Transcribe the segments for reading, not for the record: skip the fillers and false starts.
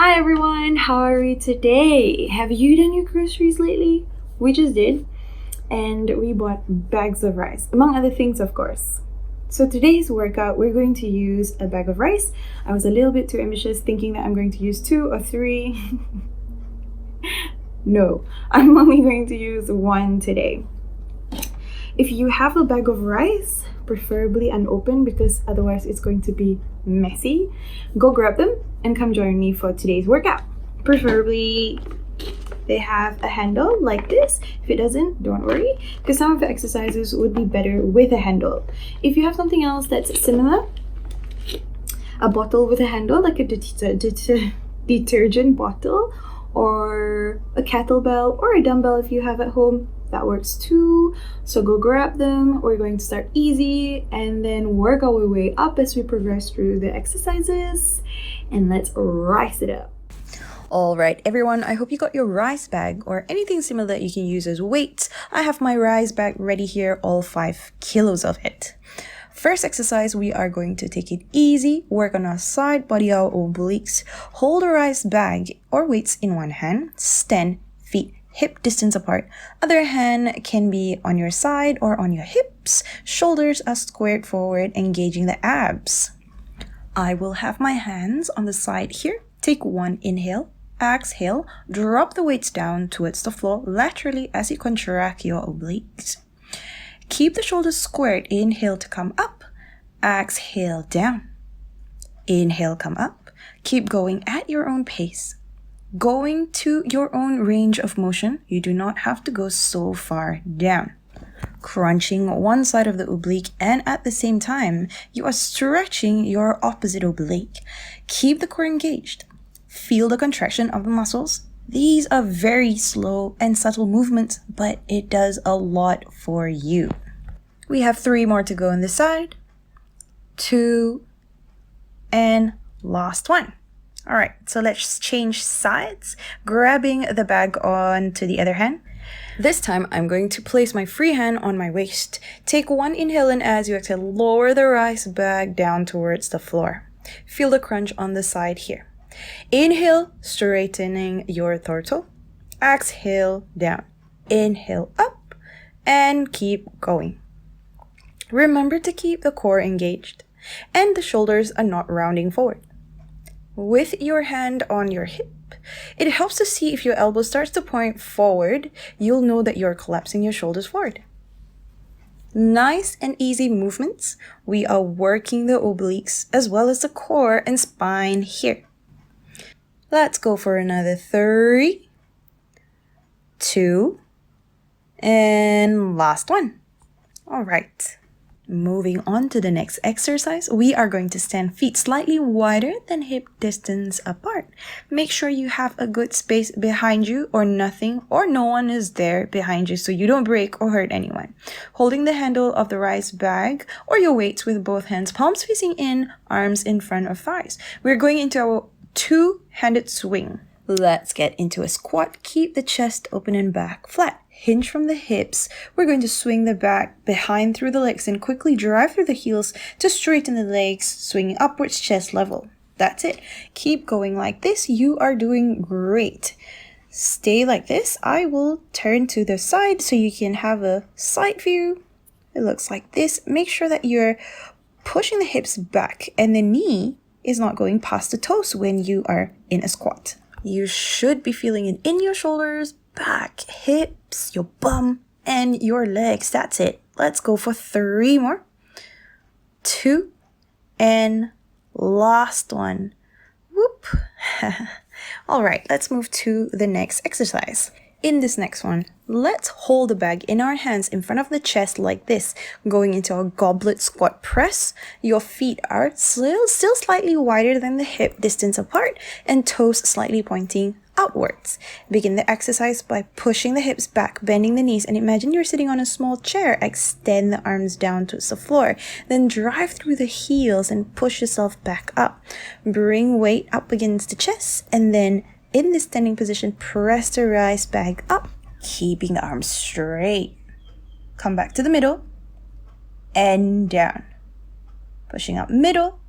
Hi everyone, how are we today? Have you done your groceries lately? We just did, and we bought bags of rice, among other things, of course. So today's workout, we're going to use a bag of rice. I was a little bit too ambitious thinking that I'm going to use 2 or 3. No, I'm only going to use 1 today. If you have a bag of rice, preferably unopened because otherwise it's going to be messy, go grab them and come join me for today's workout. Preferably they have a handle like this. If it doesn't, don't worry, because some of the exercises would be better with a handle. If you have something else that's similar, a bottle with a handle like a detergent bottle, or a kettlebell or a dumbbell if you have at home, that works too. So go grab them. We're going to start easy and then work our way up as we progress through the exercises, and let's rise it up. All right, everyone, I hope you got your rice bag or anything similar that you can use as weights. I have my rice bag ready here, all 5 kilos of it. First exercise, we are going to take it easy, work on our side body, our obliques. Hold a rice bag or weights in one hand, stand feet hip distance apart. Other hand can be on your side or on your hips. Shoulders are squared forward, engaging the abs. I will have my hands on the side here. Take 1 inhale, exhale, drop the weights down towards the floor laterally as you contract your obliques. Keep the shoulders squared. Inhale to come up, exhale down. Inhale, come up. Keep going at your own pace. Going to your own range of motion. You do not have to go so far down. Crunching one side of the oblique, and at the same time, you are stretching your opposite oblique. Keep the core engaged. Feel the contraction of the muscles. These are very slow and subtle movements, but it does a lot for you. We have 3 more to go on this side. 2, and last one. All right, so let's change sides, grabbing the bag onto the other hand. This time, I'm going to place my free hand on my waist. Take 1 inhale, and as you exhale, lower the rice bag down towards the floor. Feel the crunch on the side here. Inhale, straightening your torso. Exhale, down. Inhale, up, and keep going. Remember to keep the core engaged, and the shoulders are not rounding forward. With your hand on your hip, it helps to see if your elbow starts to point forward. You'll know that you're collapsing your shoulders forward. Nice and easy movements. We are working the obliques as well as the core and spine here. Let's go for another 3, 2, and last one. All right. Moving on to the next exercise, we are going to stand feet slightly wider than hip distance apart. Make sure you have a good space behind you, or nothing or no one is there behind you, so you don't break or hurt anyone. Holding the handle of the rice bag or your weights with both hands, palms facing in, arms in front of thighs. We're going into our 2-handed swing. Let's get into a squat. Keep the chest open and back flat. Hinge from the hips. We're going to swing the back behind through the legs and quickly drive through the heels to straighten the legs, swinging upwards, chest level. That's it. Keep going like this. You are doing great. Stay like this. I will turn to the side so you can have a side view. It looks like this. Make sure that you're pushing the hips back and the knee is not going past the toes when you are in a squat. You should be feeling it in your shoulders, back, hips, your bum, and your legs. That's it. Let's go for 3 more. 2, and last one. Whoop. All right, let's move to the next exercise. In this next one, let's hold the bag in our hands in front of the chest like this, going into a goblet squat press. Your feet are still slightly wider than the hip distance apart, and toes slightly pointing outwards. Begin the exercise by pushing the hips back, bending the knees, and imagine you're sitting on a small chair. Extend the arms down towards the floor, then drive through the heels and push yourself back up. Bring weight up against the chest, and then in this standing position, press the rice bag up, keeping the arms straight. Come back to the middle and down. Pushing up middle,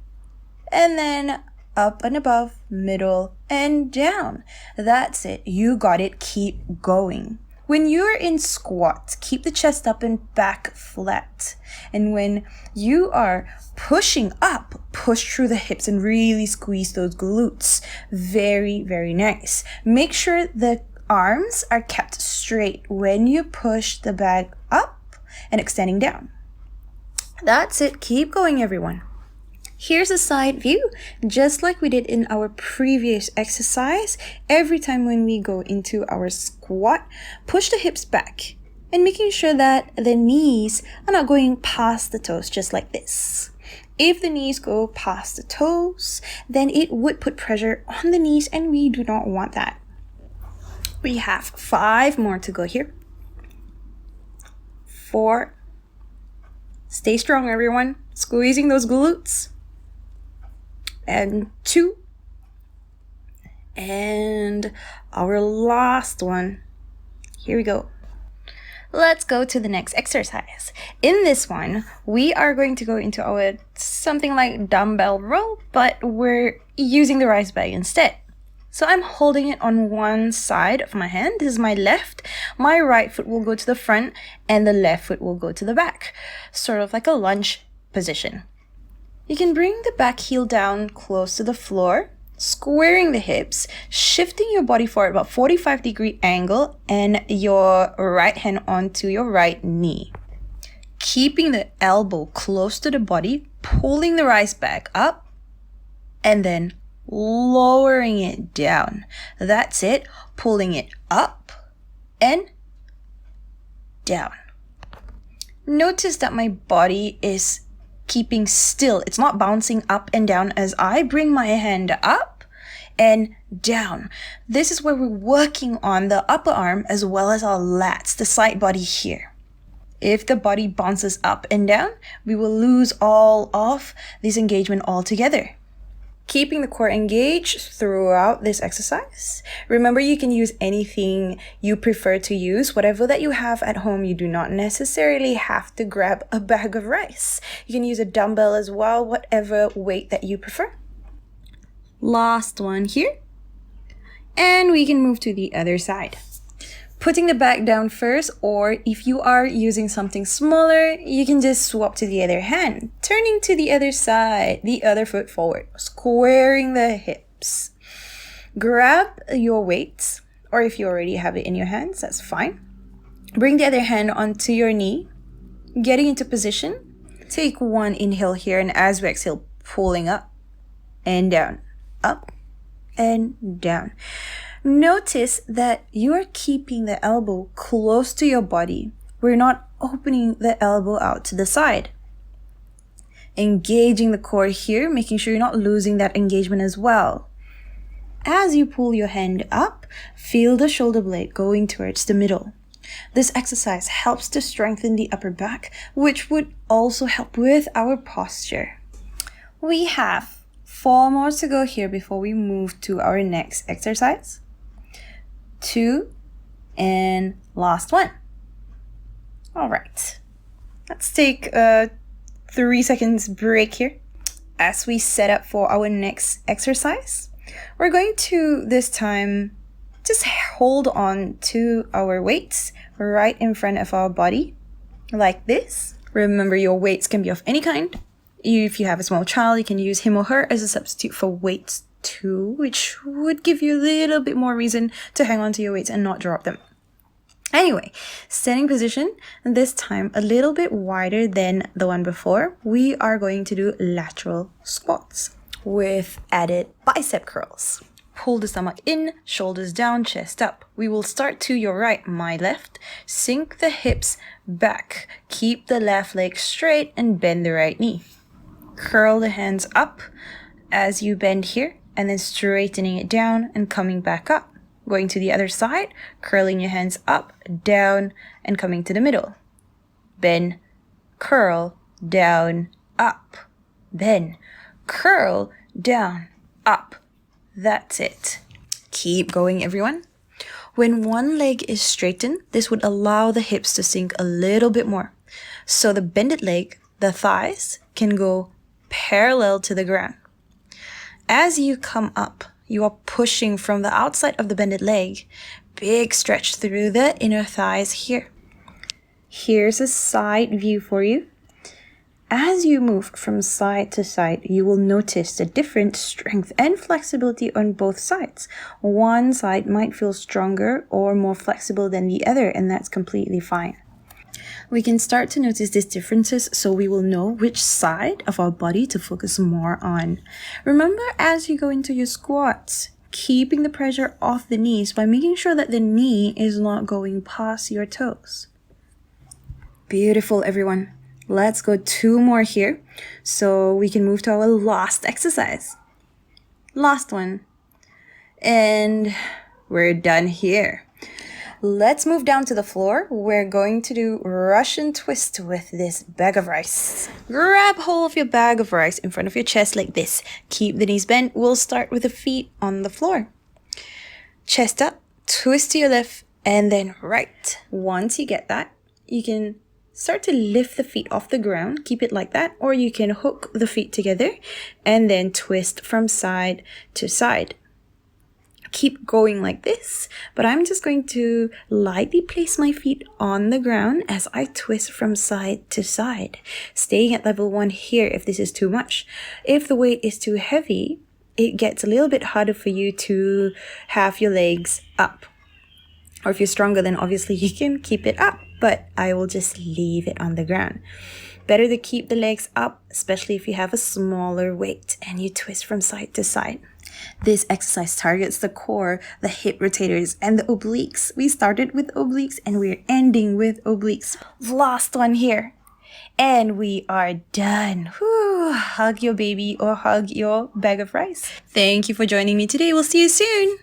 and then up and above, middle and down. That's it. You got it. Keep going. When you're in squat, keep the chest up and back flat. And when you are pushing up, push through the hips and really squeeze those glutes. Very, very nice. Make sure the arms are kept straight when you push the bag up and extending down. That's it. Keep going, everyone. Here's a side view, just like we did in our previous exercise. Every time when we go into our squat, push the hips back and making sure that the knees are not going past the toes, just like this. If the knees go past the toes, then it would put pressure on the knees and we do not want that. We have 5 more to go here. 4. Stay strong, everyone. Squeezing those glutes. And 2. And our last one. Here we go. Let's go to the next exercise. In this one, we are going to go into our something like dumbbell row, but we're using the rice bag instead. So I'm holding it on one side of my hand. This is my left. My right foot will go to the front and the left foot will go to the back. Sort of like a lunge position. You can bring the back heel down close to the floor, squaring the hips, shifting your body forward about 45-degree angle and your right hand onto your right knee. Keeping the elbow close to the body, pulling the rice bag up, and then lowering it down. That's it. Pulling it up and down. Notice that my body is keeping still. It's not bouncing up and down as I bring my hand up and down. This is where we're working on the upper arm as well as our lats, the side body here. If the body bounces up and down, we will lose all of this engagement altogether. Keeping the core engaged throughout this exercise. Remember, you can use anything you prefer to use. Whatever that you have at home, you do not necessarily have to grab a bag of rice. You can use a dumbbell as well, whatever weight that you prefer. Last one here. And we can move to the other side. Putting the bag down first, or if you are using something smaller, you can just swap to the other hand. Turning to the other side, the other foot forward, squaring the hips. Grab your weights, or if you already have it in your hands, that's fine. Bring the other hand onto your knee, getting into position. Take one inhale here, and as we exhale, pulling up and down, up and down. Notice that you are keeping the elbow close to your body. We're not opening the elbow out to the side. Engaging the core here, making sure you're not losing that engagement as well. As you pull your hand up, feel the shoulder blade going towards the middle. This exercise helps to strengthen the upper back, which would also help with our posture. We have 4 more to go here before we move to our next exercise. 2 and last one. All right, let's take a 3 seconds break here as we set up for our next exercise. We're going to this time just hold on to our weights right in front of our body like this. Remember, your weights can be of any kind. If you have a small child, you can use him or her as a substitute for weights too, which would give you a little bit more reason to hang on to your weights and not drop them. Anyway, standing position, and this time a little bit wider than the one before. We are going to do lateral squats with added bicep curls. Pull the stomach in, shoulders down, chest up. We will start to your right, my left. Sink the hips back. Keep the left leg straight and bend the right knee. Curl the hands up as you bend here, and then straightening it down and coming back up. Going to the other side, curling your hands up, down, and coming to the middle. Bend, curl, down, up. Bend, curl, down, up. That's it. Keep going, everyone. When one leg is straightened, this would allow the hips to sink a little bit more. So the bended leg, the thighs, can go parallel to the ground. As you come up, you are pushing from the outside of the bended leg. Big stretch through the inner thighs here. Here's a side view for you. As you move from side to side, you will notice the different strength and flexibility on both sides. One side might feel stronger or more flexible than the other, and that's completely fine. We can start to notice these differences so we will know which side of our body to focus more on. Remember, as you go into your squats, keeping the pressure off the knees by making sure that the knee is not going past your toes. Beautiful, everyone. Let's go 2 more here so we can move to our last exercise. Last one. And we're done here. Let's move down to the floor. We're going to do Russian twist with this bag of rice. Grab hold of your bag of rice in front of your chest like this. Keep the knees bent. We'll start with the feet on the floor. Chest up, twist to your left, and then right. Once you get that, you can start to lift the feet off the ground. Keep it like that. Or you can hook the feet together and then twist from side to side. Keep going like this, but I'm just going to lightly place my feet on the ground as I twist from side to side, staying at level 1 here if this is too much. If the weight is too heavy, it gets a little bit harder for you to have your legs up. Or if you're stronger, then obviously you can keep it up, but I will just leave it on the ground. Better to keep the legs up, especially if you have a smaller weight and you twist from side to side. This exercise targets the core, the hip rotators, and the obliques. We started with obliques and we're ending with obliques. Last one here. And we are done. Whew. Hug your baby or hug your bag of rice. Thank you for joining me today. We'll see you soon.